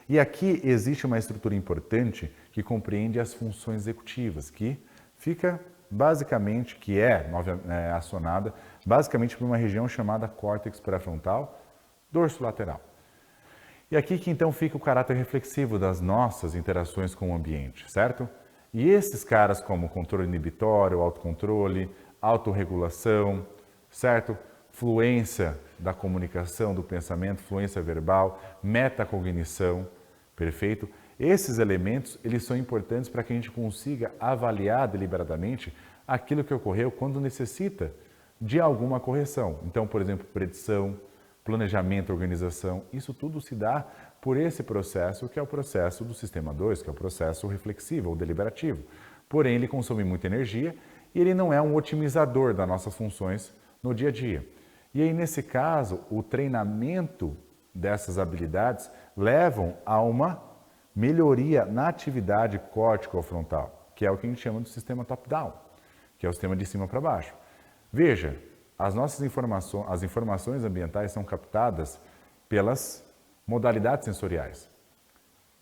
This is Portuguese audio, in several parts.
E aqui existe uma estrutura importante que compreende as funções executivas, que fica basicamente, acionada basicamente por uma região chamada córtex pré-frontal dorsolateral. E aqui que então fica o caráter reflexivo das nossas interações com o ambiente, certo? E esses caras como controle inibitório, autocontrole, autorregulação, certo? Fluência da comunicação, do pensamento, fluência verbal, metacognição, perfeito? Esses elementos, eles são importantes para que a gente consiga avaliar deliberadamente aquilo que ocorreu quando necessita de alguma correção. Então, por exemplo, predição, planejamento, organização, isso tudo se dá por esse processo que é o processo do sistema 2, que é o processo reflexivo ou deliberativo. Porém, ele consome muita energia e ele não é um otimizador das nossas funções no dia a dia. E aí, nesse caso, o treinamento dessas habilidades levam a uma melhoria na atividade córtico-frontal, que é o que a gente chama do sistema top-down, que é o sistema de cima para baixo. Veja, as informações ambientais são captadas pelas modalidades sensoriais.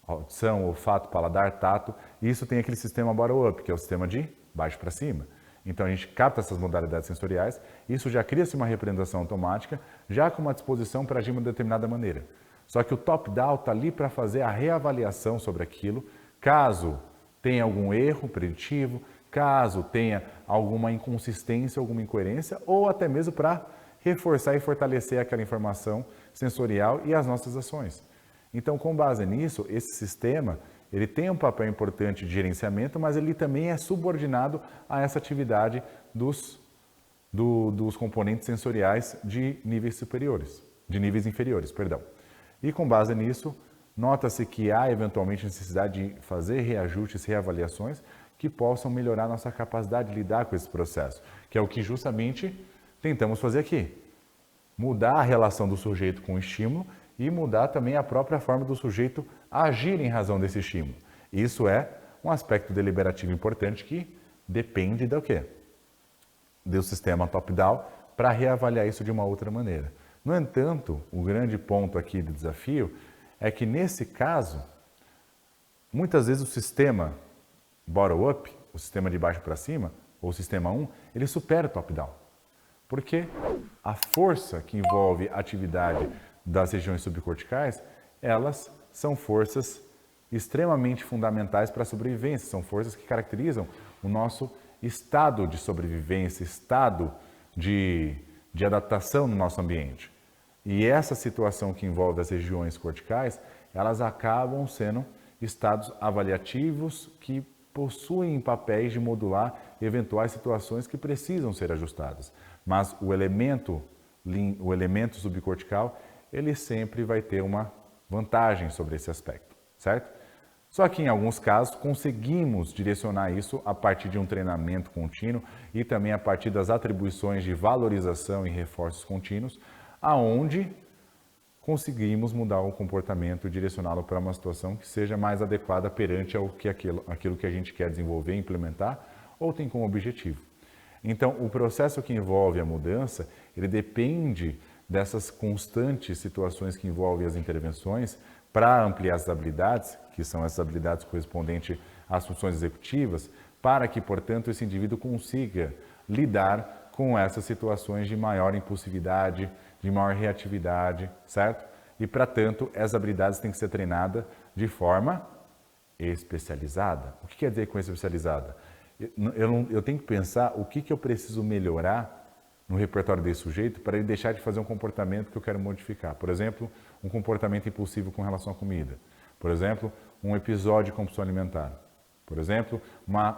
Audição, olfato, paladar, tato, e isso tem aquele sistema bottom-up, que é o sistema de baixo para cima. Então a gente capta essas modalidades sensoriais, isso já cria-se uma representação automática, já com uma disposição para agir de uma determinada maneira. Só que o top-down está ali para fazer a reavaliação sobre aquilo, caso tenha algum erro preditivo, caso tenha alguma inconsistência, alguma incoerência, ou até mesmo para reforçar e fortalecer aquela informação sensorial e as nossas ações. Então, com base nisso, esse sistema ele tem um papel importante de gerenciamento, mas ele também é subordinado a essa atividade dos componentes sensoriais de níveis inferiores, perdão. E com base nisso, nota-se que há eventualmente necessidade de fazer reajustes, reavaliações que possam melhorar nossa capacidade de lidar com esse processo, que é o que justamente tentamos fazer aqui. Mudar a relação do sujeito com o estímulo e mudar também a própria forma do sujeito agir em razão desse estímulo. Isso é um aspecto deliberativo importante que depende do quê? Do sistema top-down para reavaliar isso de uma outra maneira. No entanto, o grande ponto aqui do desafio é que, nesse caso, muitas vezes o sistema bottom-up, o sistema de baixo para cima, ou o sistema 1, ele supera o top-down. Porque a força que envolve a atividade das regiões subcorticais, elas são forças extremamente fundamentais para a sobrevivência, são forças que caracterizam o nosso estado de sobrevivência, estado de adaptação no nosso ambiente. E essa situação que envolve as regiões corticais, elas acabam sendo estados avaliativos que possuem papéis de modular eventuais situações que precisam ser ajustadas. Mas o elemento subcortical, ele sempre vai ter uma vantagem sobre esse aspecto, certo? Só que em alguns casos conseguimos direcionar isso a partir de um treinamento contínuo e também a partir das atribuições de valorização e reforços contínuos, aonde conseguimos mudar o comportamento e direcioná-lo para uma situação que seja mais adequada perante aquilo que a gente quer desenvolver, implementar ou tem como objetivo. Então, o processo que envolve a mudança, ele depende dessas constantes situações que envolvem as intervenções para ampliar as habilidades, que são essas habilidades correspondentes às funções executivas, para que, portanto, esse indivíduo consiga lidar com essas situações de maior impulsividade, de maior reatividade, certo? E, para tanto, essas habilidades têm que ser treinadas de forma especializada. O que quer dizer com especializada? Eu tenho que pensar o que eu preciso melhorar no repertório desse sujeito para ele deixar de fazer um comportamento que eu quero modificar. Por exemplo, um comportamento impulsivo com relação à comida. Por exemplo, um episódio de compulsão alimentar. Por exemplo,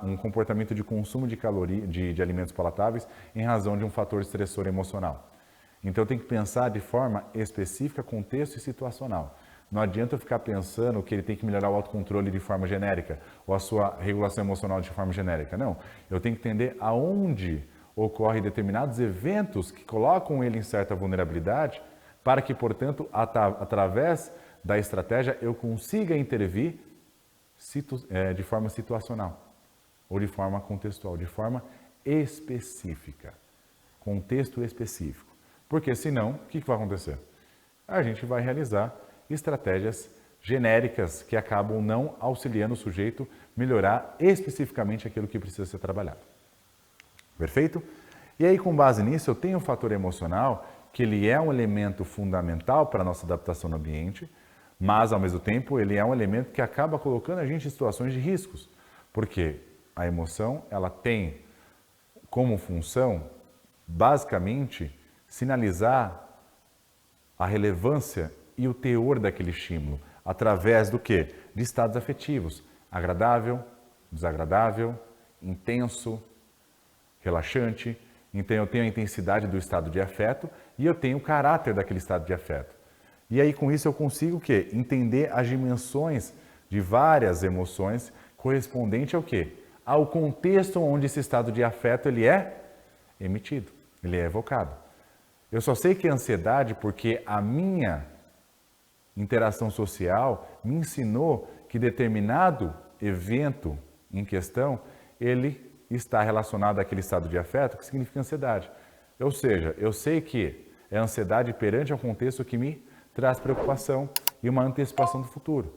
um comportamento de consumo de alimentos palatáveis em razão de um fator estressor emocional. Então, eu tenho que pensar de forma específica, contexto e situacional. Não adianta eu ficar pensando que ele tem que melhorar o autocontrole de forma genérica ou a sua regulação emocional de forma genérica. Não, eu tenho que entender aonde ocorrem determinados eventos que colocam ele em certa vulnerabilidade para que, portanto, através da estratégia eu consiga intervir de forma situacional ou de forma contextual, de forma específica, contexto específico. Porque senão, o que vai acontecer? A gente vai realizar estratégias genéricas que acabam não auxiliando o sujeito melhorar especificamente aquilo que precisa ser trabalhado. Perfeito? E aí, com base nisso, eu tenho o fator emocional, que ele é um elemento fundamental para a nossa adaptação no ambiente, mas, ao mesmo tempo, ele é um elemento que acaba colocando a gente em situações de riscos, porque a emoção, ela tem como função, basicamente, sinalizar a relevância e o teor daquele estímulo, através do quê? De estados afetivos, agradável, desagradável, intenso, relaxante. Então eu tenho a intensidade do estado de afeto e eu tenho o caráter daquele estado de afeto. E aí com isso eu consigo o quê? Entender as dimensões de várias emoções correspondente ao quê? Ao contexto onde esse estado de afeto ele é emitido, ele é evocado. Eu só sei que é ansiedade porque a minha interação social me ensinou que determinado evento em questão, ele está relacionado àquele estado de afeto, que significa ansiedade. Ou seja, eu sei que é ansiedade perante ao contexto que me traz preocupação e uma antecipação do futuro.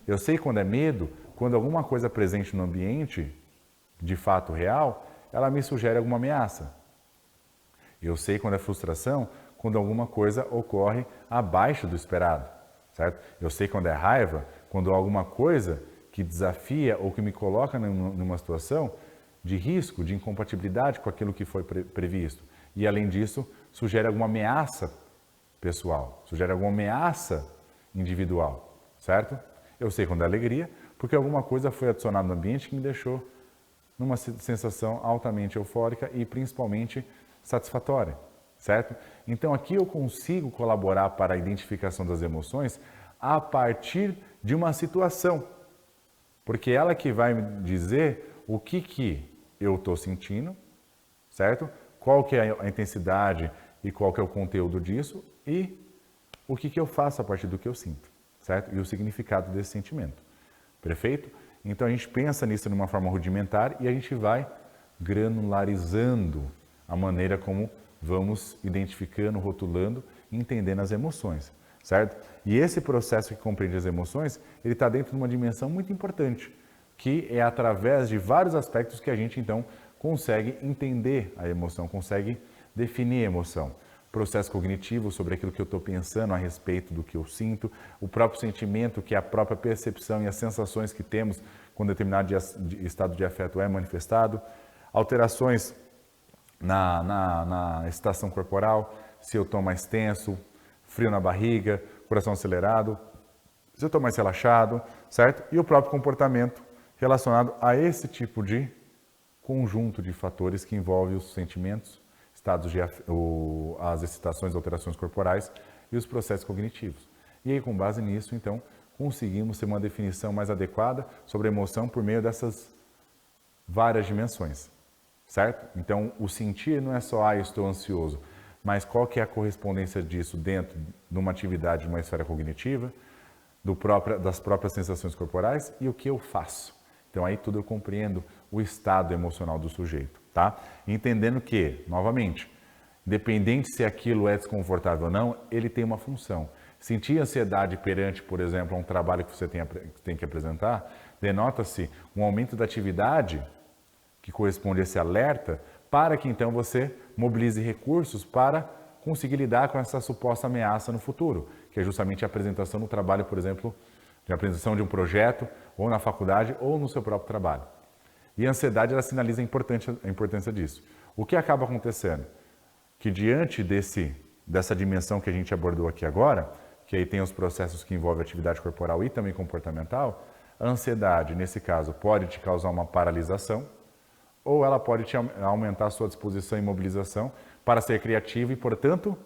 Eu sei quando é medo, quando alguma coisa presente no ambiente, de fato real, ela me sugere alguma ameaça. Eu sei quando é frustração, quando alguma coisa ocorre abaixo do esperado, certo? Eu sei quando é raiva, quando alguma coisa que desafia ou que me coloca numa situação de risco, de incompatibilidade com aquilo que foi previsto. E, além disso, sugere alguma ameaça pessoal, sugere alguma ameaça individual, certo? Eu sei quando é alegria, porque alguma coisa foi adicionada no ambiente que me deixou numa sensação altamente eufórica e, principalmente, satisfatória, certo? Então, aqui eu consigo colaborar para a identificação das emoções a partir de uma situação, porque ela que vai me dizer o que eu estou sentindo, certo? Qual que é a intensidade e qual que é o conteúdo disso e o que eu faço a partir do que eu sinto, certo? E o significado desse sentimento, perfeito? Então a gente pensa nisso de uma forma rudimentar e a gente vai granularizando a maneira como vamos identificando, rotulando e entendendo as emoções, certo? E esse processo que compreende as emoções, ele está dentro de uma dimensão muito importante, que é através de vários aspectos que a gente, então, consegue entender a emoção, consegue definir a emoção. Processo cognitivo sobre aquilo que eu estou pensando a respeito do que eu sinto, o próprio sentimento, que é a própria percepção e as sensações que temos quando determinado estado de afeto é manifestado, alterações na excitação corporal, se eu estou mais tenso, frio na barriga, coração acelerado, se eu estou mais relaxado, certo? E o próprio comportamento relacionado a esse tipo de conjunto de fatores que envolve os sentimentos, estados de as excitações, alterações corporais e os processos cognitivos. E aí, com base nisso, então, conseguimos ter uma definição mais adequada sobre a emoção por meio dessas várias dimensões, certo? Então, o sentir não é só, eu estou ansioso, mas qual que é a correspondência disso dentro de uma atividade de uma esfera cognitiva, das próprias sensações corporais e o que eu faço. Então, aí tudo eu compreendo o estado emocional do sujeito, tá? Entendendo que, novamente, independente se aquilo é desconfortável ou não, ele tem uma função. Sentir ansiedade perante, por exemplo, um trabalho que você tem que apresentar, denota-se um aumento da atividade que corresponde a esse alerta, para que então você mobilize recursos para conseguir lidar com essa suposta ameaça no futuro, que é justamente a apresentação no trabalho, por exemplo, de apresentação de um projeto, ou na faculdade, ou no seu próprio trabalho. E a ansiedade, ela sinaliza a importância disso. O que acaba acontecendo? Que diante dessa dimensão que a gente abordou aqui agora, que aí tem os processos que envolvem atividade corporal e também comportamental, a ansiedade, nesse caso, pode te causar uma paralisação, ou ela pode te aumentar a sua disposição e mobilização para ser criativo e, portanto,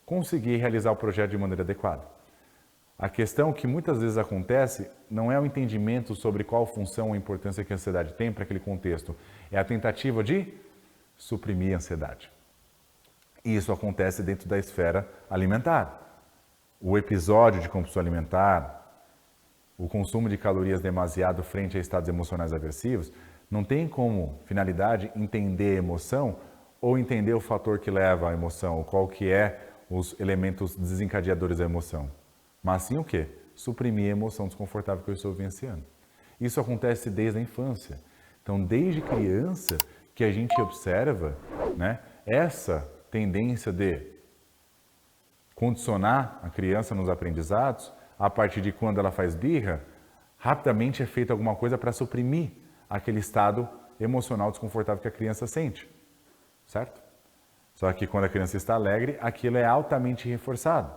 conseguir realizar o projeto de maneira adequada. A questão que muitas vezes acontece não é o entendimento sobre qual função ou importância que a ansiedade tem para aquele contexto, é a tentativa de suprimir a ansiedade. E isso acontece dentro da esfera alimentar. O episódio de compulsão alimentar, o consumo de calorias demasiado frente a estados emocionais aversivos, não tem como finalidade entender a emoção ou entender o fator que leva à emoção, ou qual que é os elementos desencadeadores da emoção. Mas sim o quê? suprimir a emoção desconfortável que eu estou vivenciando. Isso acontece desde a infância. Então, desde criança que a gente observa, né, essa tendência de condicionar a criança nos aprendizados, a partir de quando ela faz birra, rapidamente é feita alguma coisa para suprimir aquele estado emocional desconfortável que a criança sente, certo? Só que quando a criança está alegre, aquilo é altamente reforçado.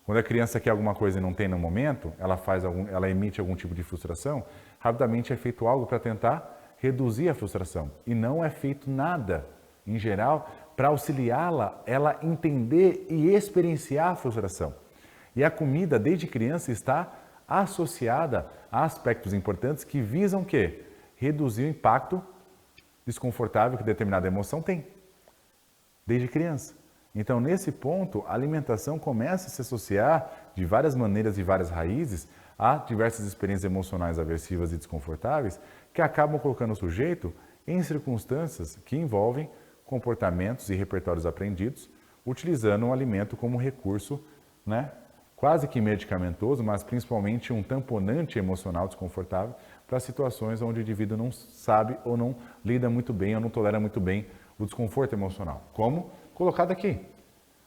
Quando a criança quer alguma coisa e não tem no momento, ela emite algum tipo de frustração, rapidamente é feito algo para tentar reduzir a frustração. E não é feito nada, em geral, para auxiliá-la, ela entender e experienciar a frustração. E a comida, desde criança, está associada a aspectos importantes que visam o quê? Reduzir o impacto desconfortável que determinada emoção tem, desde criança. Então, nesse ponto, a alimentação começa a se associar de várias maneiras e várias raízes a diversas experiências emocionais aversivas e desconfortáveis que acabam colocando o sujeito em circunstâncias que envolvem comportamentos e repertórios aprendidos, utilizando o alimento como recurso, né, quase que medicamentoso, mas principalmente um tamponante emocional desconfortável para situações onde o indivíduo não sabe ou não lida muito bem ou não tolera muito bem o desconforto emocional. Como colocado aqui,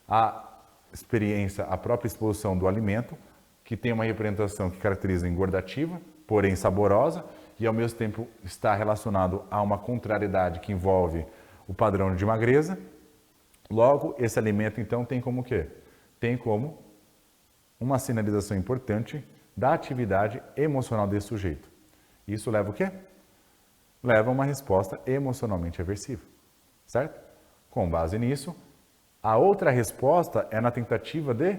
a experiência, a própria exposição do alimento, que tem uma representação que caracteriza engordativa, porém saborosa, e ao mesmo tempo está relacionado a uma contrariedade que envolve o padrão de magreza. Logo, esse alimento então tem como o quê? Tem como uma sinalização importante da atividade emocional desse sujeito. Isso leva o quê? Leva a uma resposta emocionalmente aversiva, certo? Com base nisso, a outra resposta é na tentativa de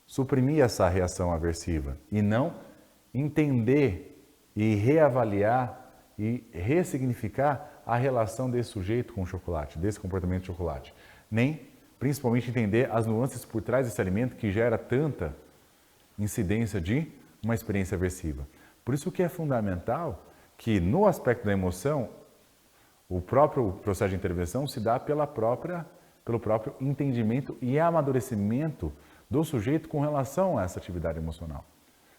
suprimir essa reação aversiva e não entender e reavaliar e ressignificar a relação desse sujeito com o chocolate, desse comportamento de chocolate. Nem, principalmente, entender as nuances por trás desse alimento que gera tanta incidência de uma experiência aversiva. Por isso que é fundamental que, no aspecto da emoção, o próprio processo de intervenção se dá pelo próprio entendimento e amadurecimento do sujeito com relação a essa atividade emocional,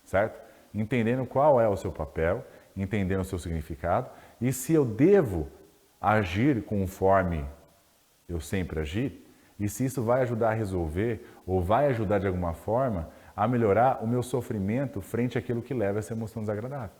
certo? Entendendo qual é o seu papel, entendendo o seu significado e se eu devo agir conforme eu sempre agi e se isso vai ajudar a resolver ou vai ajudar de alguma forma a melhorar o meu sofrimento frente àquilo que leva a essa emoção desagradável.